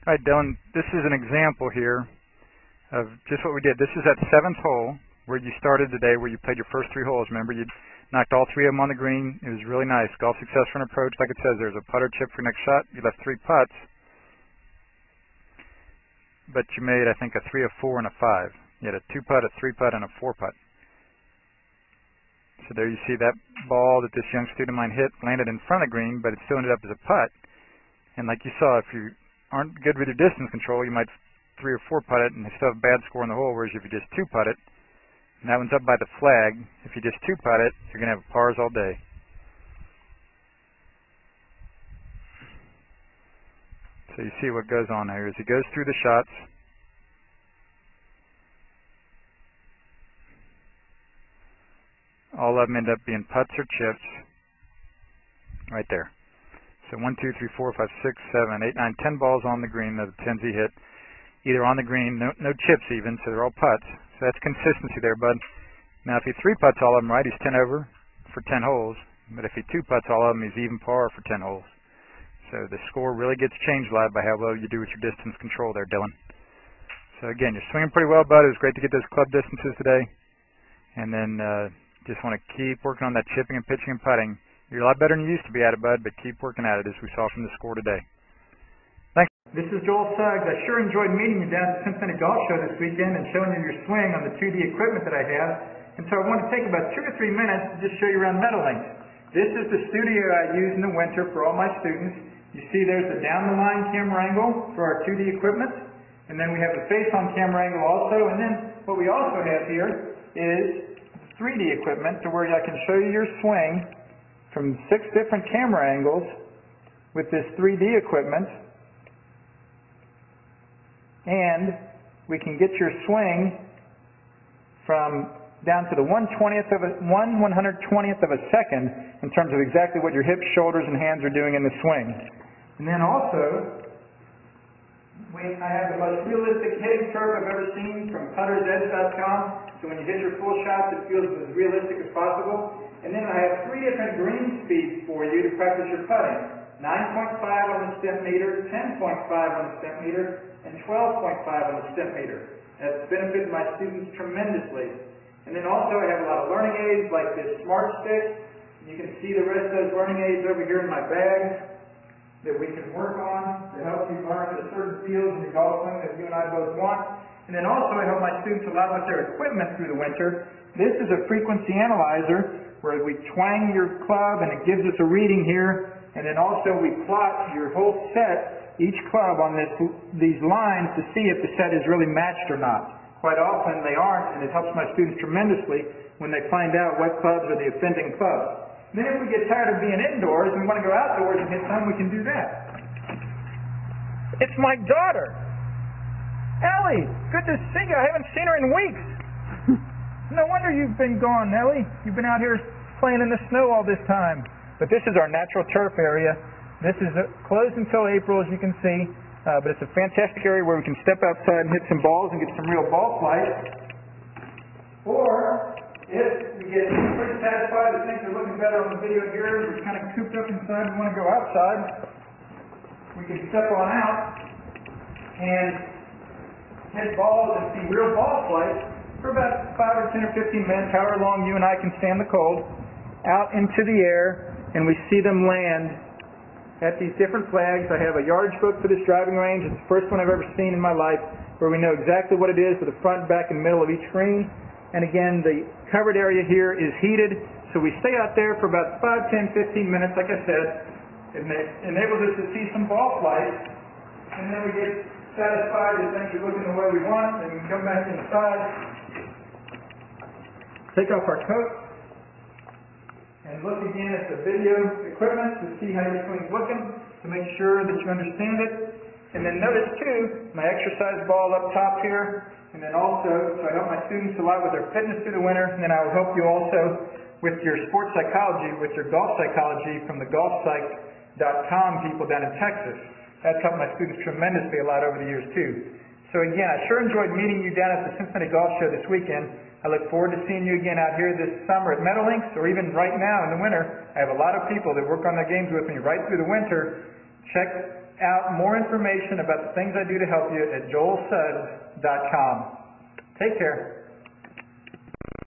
All right, Dylan, this is an example here of just what we did. This is that 7th hole where you started today, where you played your first 3 holes. Remember, you knocked all 3 of them on the green. It was really nice. Golf success for an approach. Like it says, there's a putter chip for your next shot. You left 3 putts, but you made, I think, a 3, a 4, and a 5. You had a 2-putt, a 3-putt, and a 4-putt. So there you see that ball that this young student of mine hit landed in front of green, but it still ended up as a putt. And like you saw, if you aren't good with your distance control, you might 3 or 4 putt it and still have a bad score in the hole, whereas if you just 2 putt it, and that one's up by the flag, if you just 2 putt it, you're going to have pars all day. So you see what goes on here as he goes through the shots. All of them end up being putts or chips right there. So 1, 2, 3, 4, 5, 6, 7, 8, 9, 10 balls on the green of the 10s he hit. Either on the green, no chips even, so they're all putts. So that's consistency there, bud. Now if he 3 putts all of them right, he's 10 over for 10 holes. But if he 2 putts all of them, he's even par for 10 holes. So the score really gets changed live by how well you do with your distance control there, Dylan. So again, you're swinging pretty well, bud. It was great to get those club distances today. And then just want to keep working on that chipping and pitching and putting. You're a lot better than you used to be at it, bud, but keep working at it as we saw from the score today. Thanks. This is Joel Suggs. I sure enjoyed meeting you down at the Cincinnati Golf Show this weekend and showing you your swing on the 2D equipment that I have. And so I want to take about 2 or 3 minutes to just show you around Meadowlinks. This is the studio I use in the winter for all my students. You see there's the down-the-line camera angle for our 2D equipment. And then we have the face-on camera angle also. And then what we also have here is 3D equipment to where I can show you your swing from 6 different camera angles with this 3D equipment. And we can get your swing from down to the 1/120th of a second in terms of exactly what your hips, shoulders, and hands are doing in the swing. And then also, I have the most realistic hitting curve I've ever seen from puttersedge.com. So when you hit your full shots, it feels as realistic as possible. And then I have 3 different green speeds for you to practice your putting. 9.5 on the step meter, 10.5 on the step meter, and 12.5 on the step meter. That's benefited my students tremendously. And then also I have a lot of learning aids like this Smart Stick. You can see the rest of those learning aids over here in my bag that we can work on to help you learn the certain fields in your golf swing that you and I both want. And then also I help my students a lot with their equipment through the winter. This is a frequency analyzer where we twang your club and it gives us a reading here. And then also we plot your whole set, each club on these lines to see if the set is really matched or not. Quite often they aren't, and it helps my students tremendously when they find out what clubs are the offending clubs. Then if we get tired of being indoors and want to go outdoors and hit some, we can do that. It's my daughter, Ellie. Good to see you. I haven't seen her in weeks. No wonder you've been gone, Ellie. You've been out here playing in the snow all this time. But this is our natural turf area. This is closed until April, as you can see. But it's a fantastic area where we can step outside and hit some balls and get some real ball flight. Or, if we get pretty satisfied that things are looking better on the video here, we're kind of cooped up inside and want to go outside, we can step on out and hit balls and see real ball flight for about 5 or 10 or 15 minutes, however long you and I can stand the cold, out into the air, and we see them land at these different flags. I have a yardage book for this driving range. It's the first one I've ever seen in my life where we know exactly what it is with the front, back, and middle of each green. And again, the covered area here is heated, so we stay out there for about 5, 10, 15 minutes, like I said. It enables us to see some ball flight, and then we get satisfied that things are looking the way we want, and we come back inside, take off our coat, and look again at the video equipment to see how your swing's looking, to make sure that you understand it. And then notice too, my exercise ball up top here, and then also, so I help my students a lot with their fitness through the winter, and then I will help you also with your sports psychology, with your golf psychology from the golfpsych.com people down in Texas. That's helped my students tremendously a lot over the years too. So again, I sure enjoyed meeting you down at the Cincinnati Golf Show this weekend. I look forward to seeing you again out here this summer at Meadowlinks, or even right now in the winter. I have a lot of people that work on their games with me right through the winter. Check out more information about the things I do to help you at joelsuggs.com. Take care.